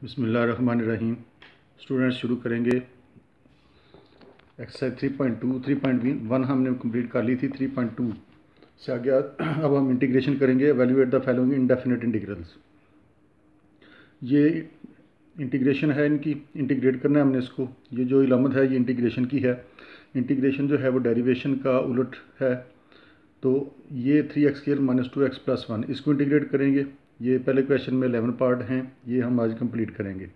बिस्मिल्लाहिर्रहमानिर्रहीम। स्टूडेंट्स शुरू करेंगे एक्सरसाइज 3.2 3.1 हमने कंप्लीट कर ली थी। 3.2 से आगे अब हम इंटीग्रेशन करेंगे। Evaluate the following indefinite integrals. ये इंटीग्रेशन है, इनकी इंटीग्रेट करना है हमने इसको। ये जो इलामत है ये इंटीग्रेशन की है। इंटीग्रेशन जो है वो डेरिवेशन का उलट है। तो ये 3x² - 2x + 1 इसको इंटीग्रेट करेंगे। ये पहले क्वेश्चन में 11 पार्ट हैं, ये हम आज कंप्लीट करेंगे।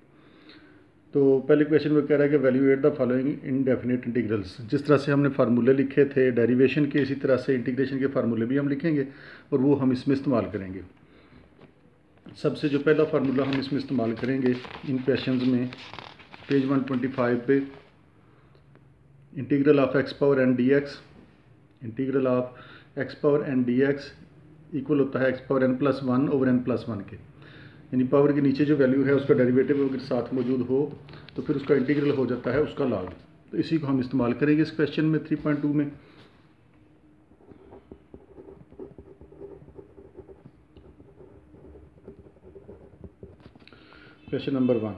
तो पहले क्वेश्चन में कह रहा है कि valuate the following indefinite integrals. जिस तरह से हमने फार्मूले लिखे थे डेरिवेशन के, इसी तरह से इंटीग्रेशन के फार्मूले भी हम लिखेंगे और वो हम इसमें इस्तेमाल करेंगे। सबसे जो पहला फार्मूला हम इसमें इस्तेमाल करेंगे इन क्वेश्चंस में, पेज 125 पे, integral of x⁴n dx। Integral of x⁴n dx equal होता है x⁴n + 1 / n+1 के। यानी पावर के नीचे जो वैल्यू है उसका डेरिवेटिव अगर साथ मौजूद हो तो फिर उसका इंटीग्रल हो जाता है उसका लॉग। तो इसी को हम इस्तेमाल करेंगे इस क्वेश्चन में 3.2 में। क्वेश्चन नंबर 1,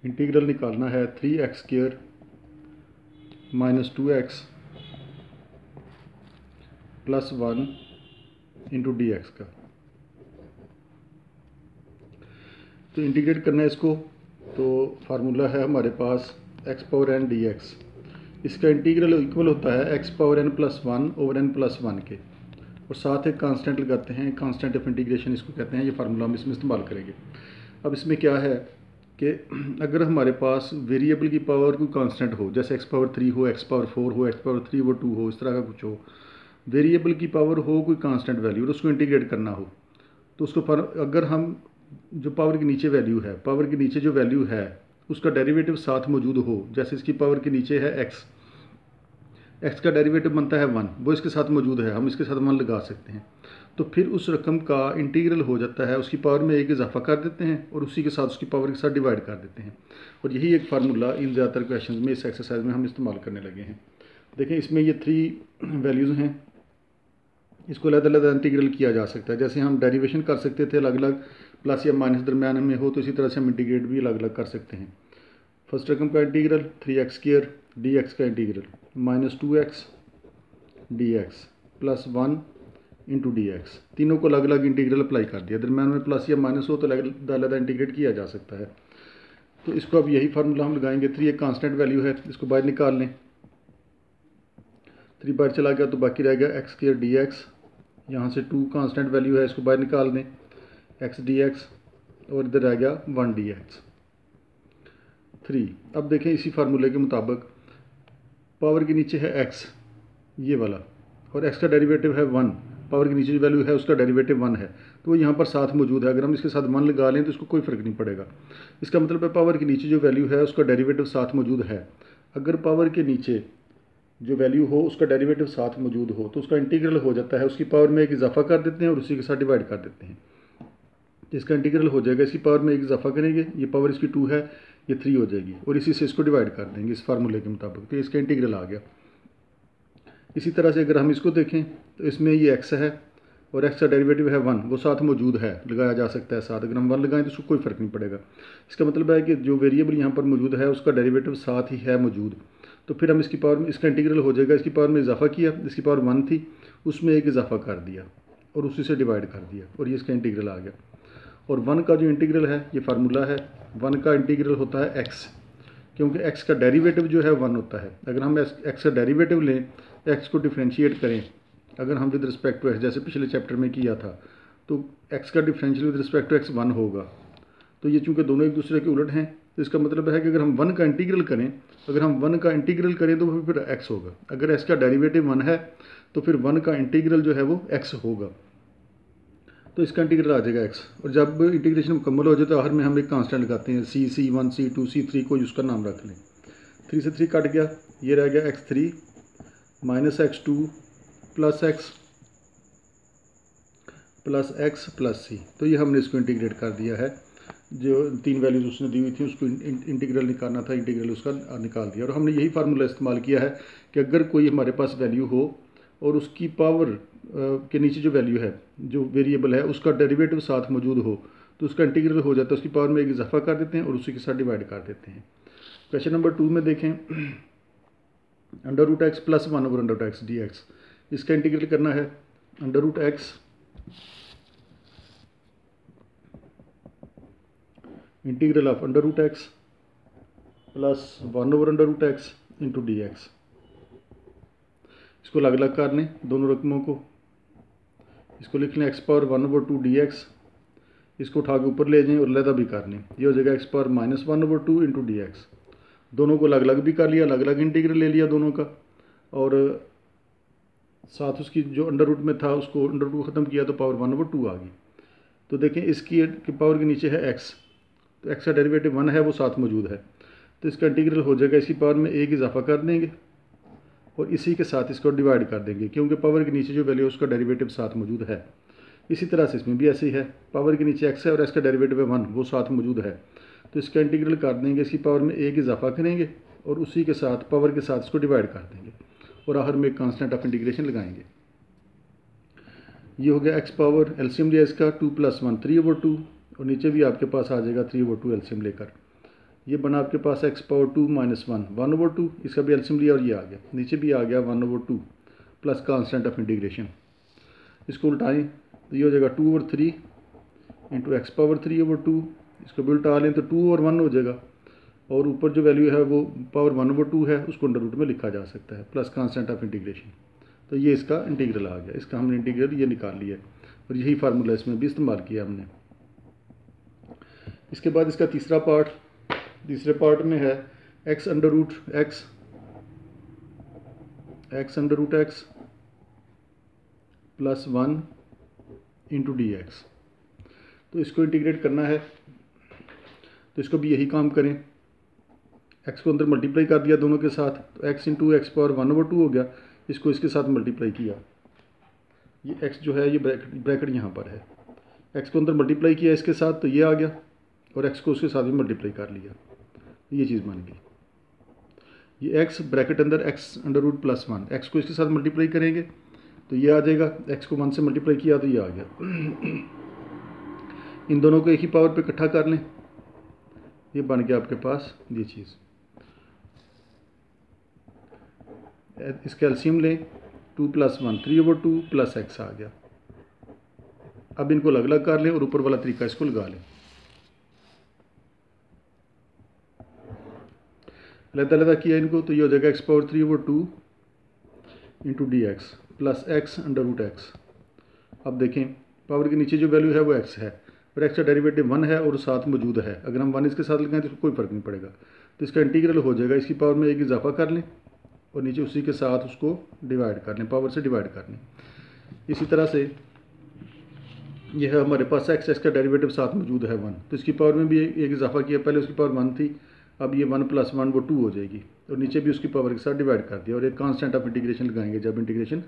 इंटीग्रल निकालना है 3x² - 2x + 1 × dx का। तो इंटीग्रेट करना है इसको। तो फार्मूला है हमारे पास x⁴n dx। इसका इंटीग्रल इक्वल होता है x⁴n + 1 / n+1 के, और साथ एक कांस्टेंट लगाते हैं, कांस्टेंट ऑफ इंटीग्रेशन इसको कहते हैं। ये फार्मूला हम इसमें इस्तेमाल करेंगे। अब इसमें क्या है कि अगर हमारे पास वेरिएबल की पावर कोई कांस्टेंट हो, जैसे x⁴ हो, x⁴ हो, x⁴ वो 2 हो, इस तरह का कुछ हो, वेरिएबल की पावर हो कोई कांस्टेंट वैल्यू और उसको इंटीग्रेट करना हो, तो उसको अगर हम जो पावर के नीचे वैल्यू है, पावर के नीचे जो वैल्यू है उसका डेरिवेटिव साथ मौजूद हो, जैसे इसकी पावर के नीचे है x का डेरिवेटिव बनता है 1, वो इसके साथ मौजूद है, हम इसके साथ 1 लगा सकते हैं। तो फिर उस रकम का इंटीग्रल हो जाता है, उसकी पावर में एक इजाफा कर देते हैं और उसी के साथ उसकी पावर के साथ डिवाइड कर देते हैं। और यही एक फार्मूला इन ज़्यादातर क्वेश्चन में इस एक्सरसाइज में हम इस्तेमाल करने लगे हैं। देखें इसमें ये 3 वैल्यूज़ हैं, इसको अलग अलग इंटीग्रल किया जा सकता है। जैसे हम डेरिवेशन कर सकते थे अलग अलग, प्लस या माइनस दरम्यान में हो, तो इसी तरह से हम इंटीग्रेट भी अलग अलग कर सकते हैं। फर्स्ट रकम का इंटीग्रल 3x² dx का इंटीग्रल - 2x dx + 1 × dx। तीनों को अलग अलग इंटीग्रल अप्लाई कर दिया। दरम्यान में प्लस या माइनस हो तो अलग अलग इंटीग्रेट किया जा सकता है। तो इसको अब यही फार्मूला हम लगाएंगे। 3 एक कांस्टेंट वैल्यू है, इसको बाहर निकाल लें। 3 बाहर चला गया तो बाकी रह गया x² dx। यहाँ से 2 कांस्टेंट वैल्यू है, इसको बाहर निकाल दें, x dx, और इधर रह गया 1 dx 3। अब देखें इसी फार्मूले के मुताबिक पावर के नीचे है x ये वाला, और x का डेरिवेटिव है 1, पावर के नीचे जो वैल्यू है उसका डेरिवेटिव 1 है, तो वो यहाँ पर साथ मौजूद है। अगर हम इसके साथ 1 लगा लें तो इसको कोई फ़र्क नहीं पड़ेगा। इसका मतलब है पावर के नीचे जो वैल्यू है उसका डेरिवेटिव साथ मौजूद है। अगर पावर के नीचे जो वैल्यू हो उसका डेरिवेटिव साथ मौजूद हो तो उसका इंटीग्रल हो जाता है, उसकी पावर में एक इजाफा कर देते हैं और उसी के साथ डिवाइड कर देते हैं। इसका इंटीग्रल हो जाएगा, इसकी पावर में एक इजाफा करेंगे, ये पावर इसकी 2 है, ये 3 हो जाएगी, और इसी से इसको डिवाइड कर देंगे इस फार्मूले के मुताबिक, तो इसका इंटीग्रल आ गया। इसी तरह से अगर हम इसको देखें तो इसमें ये x है और x का डेरिवेटिव है 1, वो साथ मौजूद है, लगाया जा सकता है साथ। अगर हम 1 लगाएं तो उसको कोई फ़र्क नहीं पड़ेगा। इसका मतलब है कि जो वेरिएबल यहाँ पर मौजूद है उसका डेरिवेटिव साथ ही है मौजूद। तो फिर हम इसकी पावर में, इसका इंटीग्रल हो जाएगा, इसकी पावर में इजाफा किया, इसकी पावर 1 थी, उसमें एक इजाफा कर दिया और उसी से डिवाइड कर दिया, और ये इसका इंटीग्रल आ गया। और 1 का जो इंटीग्रल है ये फार्मूला है, 1 का इंटीग्रल होता है x, क्योंकि x का डेरिवेटिव जो है 1 होता है। अगर हम x का डेरिवेटिव लें, x को डिफ्रेंशिएट करें, अगर हम विद रिस्पेक्ट टू x, जैसे पिछले चैप्टर में किया था, तो x का differential with respect to x 1 होगा। तो ये चूँकि दोनों एक दूसरे के उलट हैं, तो इसका मतलब है कि अगर हम 1 का इंटीग्रल करें, अगर हम 1 का इंटीग्रल करें तो फिर x होगा। अगर x का डेरिवेटिव 1 है तो फिर 1 का इंटीग्रल जो है वो x होगा, तो इसका इंटीग्रल आ जाएगा x। और जब इंटीग्रेशन मुकम्मल हो जाए तो आखिर में हम एक कांस्टेंट लगाते हैं, c1 c2 c3, कोई उसका नाम रख लें। 3 से 3 कट गया, ये रह गया x3 - x2 + x + c। तो ये हमने इसको इंटीग्रेट कर दिया है। जो 3 वैल्यूज़ उसने दी हुई थी उसको इंटीग्रल निकालना था, इंटीग्रल उसका निकाल दिया। और हमने यही फार्मूला इस्तेमाल किया है कि अगर कोई हमारे पास वैल्यू हो और उसकी पावर के नीचे जो वैल्यू है, जो वेरिएबल है, उसका डेरिवेटिव साथ मौजूद हो तो उसका इंटीग्रल हो जाता है, उसकी पावर में एक इजाफा कर देते हैं और उसी के साथ डिवाइड कर देते हैं। क्वेश्चन नंबर 2 में देखें, under root x plus 1 over under root x d x, इसका इंटीग्रल करना है। Under root x integral of under root x plus 1 over under root x into d x. इसको अलग अलग कर लें दोनों रकमों को, इसको लिख लें x power 1 over 2 D x, इसको उठा के ऊपर ले जाएं और अलहदा भी कर लें, ये हो जाएगा x power -1 over 2 into d x. दोनों को अलग अलग भी कर लिया, अलग अलग इंटीग्रल ले लिया दोनों का, और साथ उसकी जो अंडर रूट में था उसको अंडर रूट ख़त्म किया तो पावर 1 ओवर 2 आ गई। तो देखें इसकी पावर के नीचे है एक्स, तो एक्स का डेरिवेटिव 1 है वो साथ मौजूद है, तो इसका इंटीग्रल हो जाएगा, इसकी पावर में एक इजाफा कर देंगे और इसी के साथ इसको डिवाइड कर देंगे, क्योंकि पावर के नीचे जो वैल्यू है उसका डेरिवेटिव साथ मौजूद है। इसी तरह से इसमें भी ऐसे ही है, पावर के नीचे एक्स है और एक्स का डेरिवेटिव है 1, वो साथ मौजूद है, तो इसका इंटीग्रल कर देंगे, इसकी पावर में एक इजाफा करेंगे और उसी के साथ पावर के साथ इसको डिवाइड कर देंगे और आखिर में कांस्टेंट ऑफ इंटीग्रेशन लगाएंगे। ये हो गया एक्स पावर, एलसीएम लिया इसका 2 + 1 3 ओवर 2, और नीचे भी आपके पास आ जाएगा 3 ओवर 2 एलसीएम लेकर। ये बना आपके पास एक्स पावर 2 - 1 1 ओवर 2, इसका भी एलसीएम लिया और ये आ गया, नीचे भी आ गया 1 over 2 plus constant of integration. इसको उल्टाएं तो ये हो जाएगा 2 over 3 into x power 3 over 2, इसको भी उल्टा लें तो 2 ओवर 1 हो जाएगा, और ऊपर जो वैल्यू है वो पावर 1 ओवर 2 है, उसको अंडर रूट में लिखा जा सकता है प्लस कांस्टेंट ऑफ इंटीग्रेशन। तो ये इसका इंटीग्रल आ गया, इसका हमने इंटीग्रल ये निकाल लिया और यही फार्मूला इसमें भी इस्तेमाल किया हमने। इसके बाद इसका तीसरा पार्ट, तीसरे पार्ट में है x under root x plus 1 into d x. तो इसको इंटीग्रेट करना है, तो इसको भी यही काम करें, एक्स को अंदर मल्टीप्लाई कर दिया दोनों के साथ, तो x into x power 1 over 2 हो गया, इसको इसके साथ मल्टीप्लाई किया, ये एक्स जो है ये ब्रैकेट यहाँ पर है, एक्स को अंदर मल्टीप्लाई किया इसके साथ तो ये आ गया, और एक्स को उसके साथ भी मल्टीप्लाई कर लिया, ये चीज़ बन गई। ये एक्स ब्रैकेट अंदर x under root plus 1, x को इसके साथ मल्टीप्लाई करेंगे तो ये आ जाएगा, एक्स को 1 से मल्टीप्लाई किया तो ये आ गया। इन दोनों को एक ही पावर पे इकट्ठा कर लें, ये बन गया आपके पास ये चीज़। इसका एलसीएम लें, 2 + 1 3 ओवर 2 प्लस एक्स आ गया। अब इनको अलग अलग कर लें और ऊपर वाला तरीका इसको लगा लें, अलग-अलग किया इनको तो ये हो जाएगा x power 3 over 2 into d x plus x under root x. अब देखें पावर के नीचे जो वैल्यू है वो एक्स है और एक्स का डेरिवेटिव 1 है और साथ मौजूद है, अगर हम 1 इसके साथ लगाएं तो इसको कोई फ़र्क नहीं पड़ेगा, तो इसका इंटीग्रल हो जाएगा, इसकी पावर में एक इजाफा कर लें और नीचे उसी के साथ उसको डिवाइड कर लें, पावर से डिवाइड कर लें। इसी तरह से यह है हमारे पास एक्स का डेरिवेटिव साथ मौजूद है 1, तो इसकी पावर में भी एक इजाफा किया, पहले उसकी पावर 1 थी, अब ये 1 + 1 वो 2 हो जाएगी, और नीचे भी उसकी पावर के साथ डिवाइड कर दिया और एक कांस्टेंट ऑफ इंटीग्रेशन लगाएंगे जब इंटीग्रेशन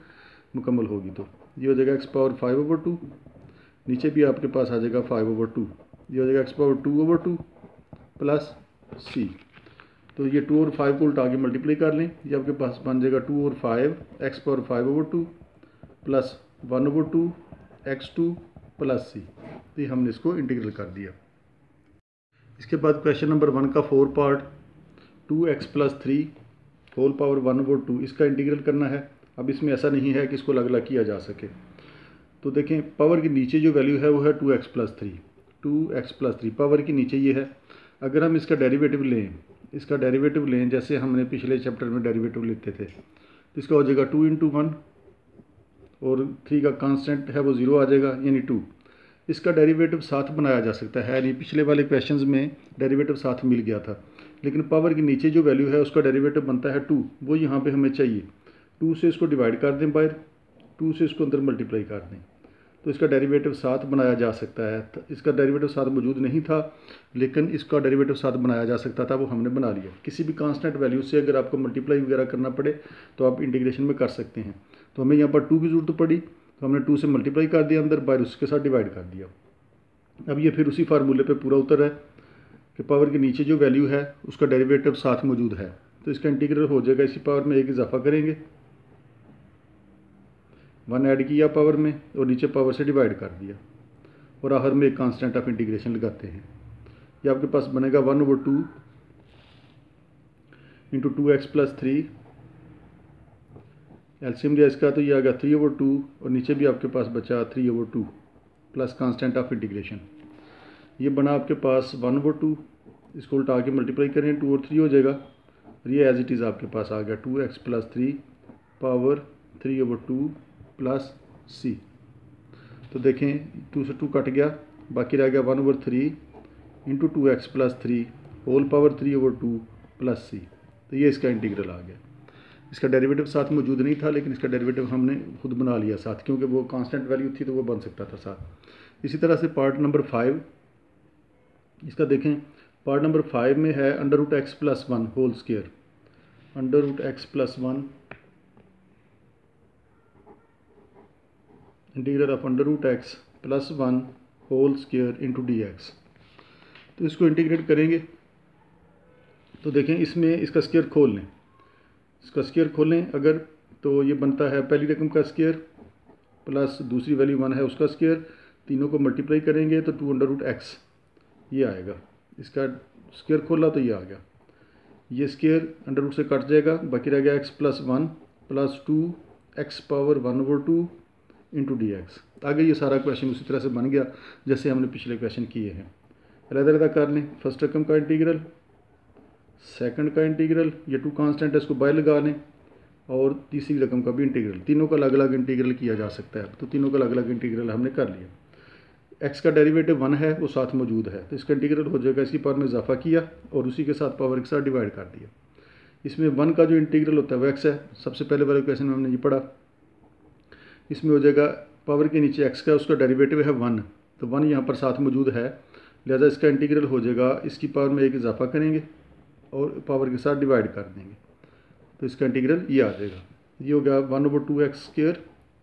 मुकम्मल होगी। तो ये हो जाएगा एक्स पावर 5 ओवर 2, नीचे भी आपके पास आ जाएगा 5 ओवर 2, ये हो जाएगा x power 2 over 2 plus C. तो ये 2 और 5 को उल्टा के मल्टीप्लाई कर लें, ये आपके पास बन जाएगा 2 और 5 X power 5 over 2 plus 1 over 2 x2 plus C. तो ये हमने इसको इंटीग्रल कर दिया। इसके बाद क्वेश्चन नंबर 1 का 4 part, 2x + 3 whole power 1 over 2, इसका इंटीग्रल करना है। अब इसमें ऐसा नहीं है कि इसको अलग अलग किया जा सके, तो देखें पावर के नीचे जो वैल्यू है वो है 2x + 3, 2x + 3 पावर के नीचे ये है। अगर हम इसका डेरिवेटिव लें, जैसे हमने पिछले चैप्टर में डेरिवेटिव लेते थे, तो इसका हो जाएगा 2 × 1 और 3 का कांस्टेंट है वो 0 आ जाएगा, यानी 2। इसका डेरिवेटिव साथ बनाया जा सकता है, नहीं पिछले वाले क्वेश्चंस में डेरिवेटिव साथ मिल गया था, लेकिन पावर के नीचे जो वैल्यू है उसका डेरिवेटिव बनता है 2, वो यहाँ पे हमें चाहिए। 2 से इसको डिवाइड कर दें बाहर, 2 से इसको अंदर मल्टीप्लाई कर दें, तो इसका डेरिवेटिव साथ बनाया जा सकता है। इसका डेरिवेटिव साथ मौजूद नहीं था, लेकिन इसका डेरिवेटिव साथ बनाया जा सकता था, वो हमने बना लिया। किसी भी कांस्टेंट वैल्यू से अगर आपको मल्टीप्लाई वगैरह करना पड़े तो आप इंटीग्रेशन में कर सकते हैं। तो हमें यहाँ पर 2 की ज़रूरत पड़ी, तो हमने 2 से मल्टीप्लाई कर दिया अंदर, बाहर उसके साथ डिवाइड कर दिया। अब ये फिर उसी फार्मूले पे पूरा उतर है कि पावर के नीचे जो वैल्यू है उसका डेरिवेटिव साथ मौजूद है, तो इसका इंटीग्रल हो जाएगा, इसी पावर में एक इजाफा करेंगे, 1 ऐड किया पावर में और नीचे पावर से डिवाइड कर दिया और आखिर में एक कांस्टेंट ऑफ इंटीग्रेशन लगाते हैं। ये आपके पास बनेगा 1/2 इंटू 2x + 3, एलसीएम लिया इसका तो ये आ गया 3/2 और नीचे भी आपके पास बचा 3/2 प्लस कांस्टेंट ऑफ इंटीग्रेशन। ये बना आपके पास 1/2, इसको उल्टा के मल्टीप्लाई करें 2 और 3 हो जाएगा और ये एज इट इज़ आपके पास आ गया 2x + 3 पावर 3/2 प्लस c। तो देखें 2 से 2 कट गया, बाकी रह गया 1/3 into 2x + 3 whole power 3/2 plus c। तो ये इसका इंटीग्रल आ गया। इसका डेरिवेटिव साथ मौजूद नहीं था, लेकिन इसका डेरिवेटिव हमने खुद बना लिया साथ, क्योंकि वो कांस्टेंट वैल्यू थी तो वो बन सकता था साथ। इसी तरह से पार्ट नंबर 5 इसका देखें। पार्ट नंबर 5 में है √x + 1 whole square, √x + 1 integral of √x + 1 whole square into dx। तो इसको इंटीग्रेट करेंगे तो देखें इसमें इसका स्क्वायर खोल लें, इसका स्क्वायर खोलें अगर, तो ये बनता है पहली रकम का स्क्वायर प्लस दूसरी वैल्यू 1 है उसका स्क्वायर, तीनों को मल्टीप्लाई करेंगे तो 2√x ये आएगा। इसका स्क्वायर खोला तो ये आ गया, ये स्क्वायर अंडर रूट से कट जाएगा, बाकी रह गया x + 1 plus 2x power 1/2 into dx। आगे ये सारा क्वेश्चन उसी तरह से बन गया जैसे हमने पिछले क्वेश्चन किए हैं। अलग-अलग कर लें। फर्स्ट रकम का इंटीग्रल, सेकंड का इंटीग्रल, ये 2 कांस्टेंट है इसको बाय लगा लें, और तीसरी रकम का भी इंटीग्रल। तीनों का अलग अलग इंटीग्रल किया जा सकता है, तो तीनों का अलग अलग इंटीग्रल हमने कर लिया। x का डेरिवेटिव 1 है वो साथ मौजूद है, तो इसका इंटीग्रल हो जाएगा, इसकी पावर में इजाफा किया और उसी के साथ पावर के साथ डिवाइड कर दिया। इसमें 1 का जो इंटीग्रल होता है वो x है, सबसे पहले वाले क्वेश्चन में हमने ये पढ़ा। इसमें हो जाएगा पावर के नीचे x का उसका डेरिवेटिव है 1, तो 1 यहाँ पर साथ मौजूद है, लिहाजा इसका इंटीग्रल हो जाएगा, इसकी पावर में एक इजाफा करेंगे और पावर के साथ डिवाइड कर देंगे, तो इसका इंटीग्रल ये आ जाएगा। ये हो गया 1/2x²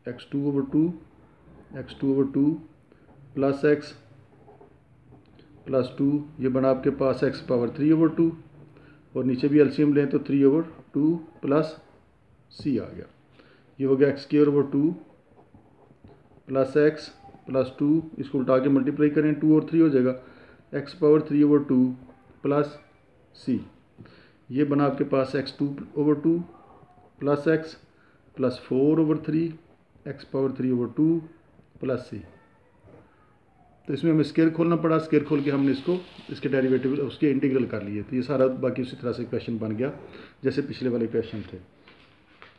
x2/2 plus x plus 2, ये बना आपके पास x पावर 3/2 और नीचे भी एलसीएम लें तो 3/2 प्लस c आ गया। ये हो गया x² प्लस x प्लस 2, इसको उल्टा के मल्टीप्लाई करें 2 और 3 हो जाएगा, x पावर 3/2 प्लस c। ये बना आपके पास x2/2 plus x plus 4/3 x power 3/2 plus c। तो इसमें हमें स्क्वायर खोलना पड़ा, स्क्वायर खोल के हमने इसको इसके डेरिवेटिव उसके इंटीग्रल कर लिए, तो ये सारा बाकी उसी तरह से क्वेश्चन बन गया जैसे पिछले वाले क्वेश्चन थे।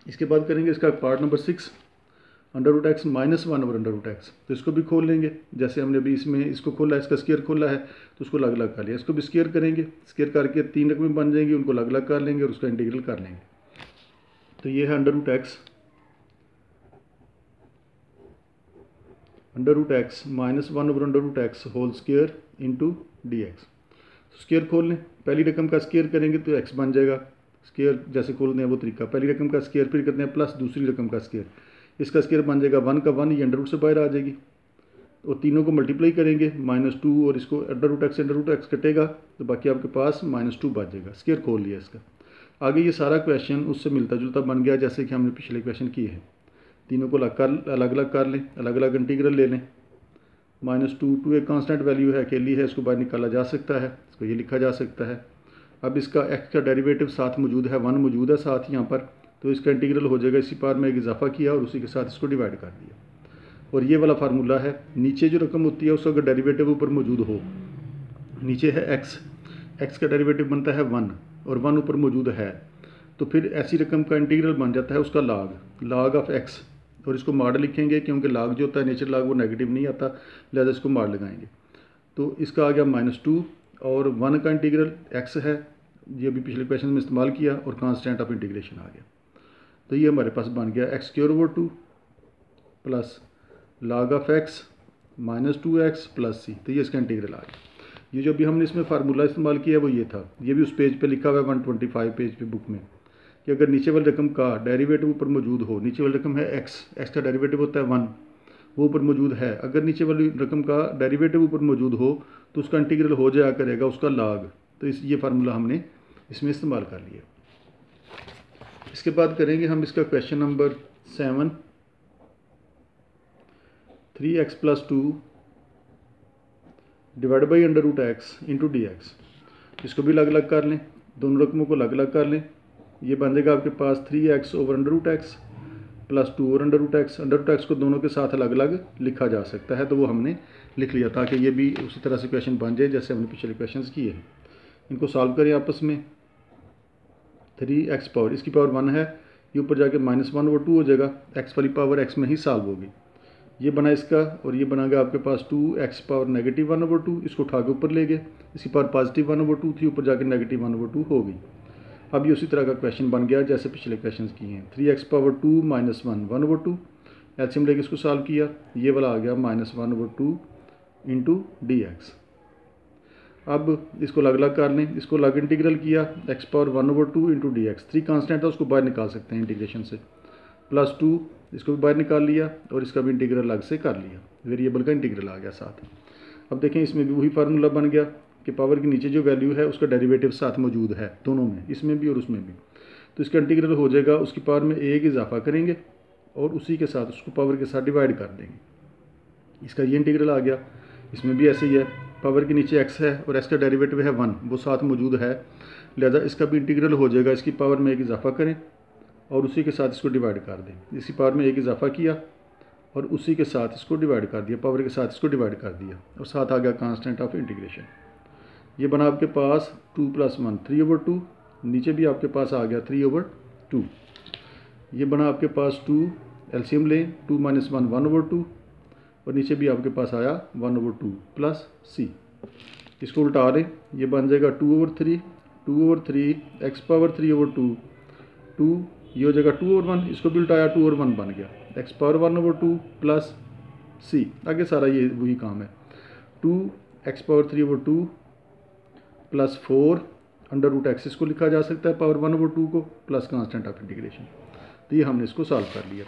इसके बाद करेंगे इसका पार्ट नंबर 6 √x - 1/√x। तो इसको भी खोल लेंगे, जैसे हमने अभी इसमें इसको खोला, इसका स्क्वायर खोला है तो उसको अलग अलग कर लिया। इसको भी स्क्वायर करेंगे, स्क्वायर करके 3 रकमें बन जाएंगी, उनको अलग अलग कर लेंगे और उसका इंटीग्रल कर लेंगे। तो ये है √x - 1/√x whole square into dx। Square खोल लें, पहली रकम का स्क्वायर करेंगे तो x बन जाएगा। स्क्वायर जैसे खोलते हैं वो तरीका, पहली रकम का स्क्वायर फिर करते हैं प्लस दूसरी रकम का स्क्वायर, इसका स्क्वायर बन जाएगा 1 का 1, ये अंडर रूट से बाहर आ जाएगी और तीनों को मल्टीप्लाई करेंगे -2 और इसको √x से √x कटेगा तो बाकी आपके पास -2 बच जाएगा। स्क्वायर खोल लिया इसका। आगे ये सारा क्वेश्चन उससे मिलता जुलता बन गया जैसे कि हमने पिछले क्वेश्चन किए हैं। तीनों को अलग अलग कर लें, अलग अलग इंटीग्रल ले लें। -2 एक कांस्टेंट वैल्यू है, अकेली है, इसको बाहर निकाला जा सकता है, इसको ये लिखा जा सकता है। अब इसका x का डेरिवेटिव साथ मौजूद है, 1 मौजूद है साथ यहाँ पर, तो इसका इंटीग्रल हो जाएगा, इसी पावर में एक इजाफा किया और उसी के साथ इसको डिवाइड कर दिया। और ये वाला फार्मूला है, नीचे जो रकम होती है उसका अगर डेरिवेटिव ऊपर मौजूद हो, नीचे है x का डेरिवेटिव बनता है 1 और 1 ऊपर मौजूद है, तो फिर ऐसी रकम का इंटीग्रल बन जाता है उसका log ऑफ x, और इसको माड लिखेंगे क्योंकि log जो होता है नेचर log वो नेगेटिव नहीं आता, लिहाजा इसको माड लगाएंगे। तो इसका आ गया -2 और 1 का इंटीग्रल x है, ये भी पिछले क्वेश्चन में इस्तेमाल किया और कांस्टेंट ऑफ इंटीग्रेशन आ गया। तो ये हमारे पास बन गया x² plus log of x -2x plus c। तो ये इसका इंटीग्रल आ गया। ये जो भी हमने इसमें फार्मूला इस्तेमाल किया वो ये था, ये भी उस पेज पे लिखा हुआ है 125 पेज पे बुक में, कि अगर नीचे वाली रकम का डेरिवेटिव ऊपर मौजूद हो, नीचे वाली रकम है x का डेरिवेटिव होता है 1, वो ऊपर मौजूद है, अगर नीचे वाली रकम का डेरिवेटिव ऊपर मौजूद हो तो उसका इंटीग्रल हो जाया करेगा उसका log। तो ये फार्मूला हमने इसमें इस्तेमाल कर लिया। इसके बाद करेंगे हम इसका question number 7। 3x plus 2 divide by under root x into d x. इसको भी अलग अलग कर लें, दोनों रकमों को अलग अलग कर लें। ये बन जाएगा आपके पास 3x over under root x plus 2 over under root x. Under root x को दोनों के साथ अलग अलग लिखा जा सकता है, तो वो हमने लिख लिया ताकि ये भी उसी तरह से क्वेश्चन बन जाए जैसे हमने पिछले क्वेश्चन किए हैं। इनको सॉल्व करें आपस में। 3x पावर, इसकी पावर 1 है, ये ऊपर जाके -1/2 हो जाएगा, x वाली पावर x में ही सॉल्व होगी। ये बना इसका, और ये बनाएगा आपके पास 2x पावर -1/2, इसको उठा के ऊपर ले गए, इसकी पावर +1/2 थी, ऊपर जाके -1/2 हो गई। अब ये उसी तरह का क्वेश्चन बन गया जैसे पिछले क्वेश्चन किए हैं। 3x पावर 2 -1 1/2, एलसीएम लेके इसको सॉल्व किया, ये वाला आ गया -1/2 इंटू डी एक्स। अब इसको अलग अलग कर लें, इसको अलग इंटीग्रल किया, x power 1/2 into d x. 3 constant था, उसको बाहर निकाल सकते हैं इंटीग्रेशन से, प्लस 2 इसको भी बाहर निकाल लिया, और इसका भी इंटीग्रल अलग से कर लिया, वेरिएबल का इंटीग्रल आ गया साथ। अब देखें इसमें भी वही फार्मूला बन गया कि पावर के नीचे जो वैल्यू है उसका डेरिवेटिव साथ मौजूद है दोनों में, इसमें भी और उसमें भी। तो इसका इंटीग्रल हो जाएगा, उसकी पावर में एक इजाफा करेंगे और उसी के साथ उसको पावर के साथ डिवाइड कर देंगे। इसका ये इंटीग्रल आ गया। इसमें भी ऐसे ही है, पावर के नीचे x है और x का डेरिवेटिव है 1, वो साथ मौजूद है, लिहाजा इसका भी इंटीग्रल हो जाएगा। इसकी पावर में एक इजाफा करें और उसी के साथ इसको डिवाइड कर दें। इसकी पावर में एक इजाफा किया और उसी के साथ इसको डिवाइड कर दिया, पावर के साथ इसको डिवाइड कर दिया, और साथ आ गया कांस्टेंट ऑफ इंटीग्रेशन। ये बना आपके पास 2 + 1 3/2, नीचे भी आपके पास आ गया 3/2। ये बना आपके पास 2, एलसीएम लें, 2 - 1 1/2, और नीचे भी आपके पास आया 1/2 प्लस c। इसको उल्टा लें, ये बन जाएगा 2/3 x पावर 3/2 2, ये हो जाएगा 2/1, इसको भी उल्टाया 2/1 बन गया, x पावर 1/2 प्लस c। आगे सारा ये वही काम है, 2x power 3/2 plus 4 under root x, इसको लिखा जा सकता है पावर 1/2 को, प्लस कांस्टेंट ऑफ इंटीग्रेशन। तो ये हमने इसको सॉल्व कर लिया।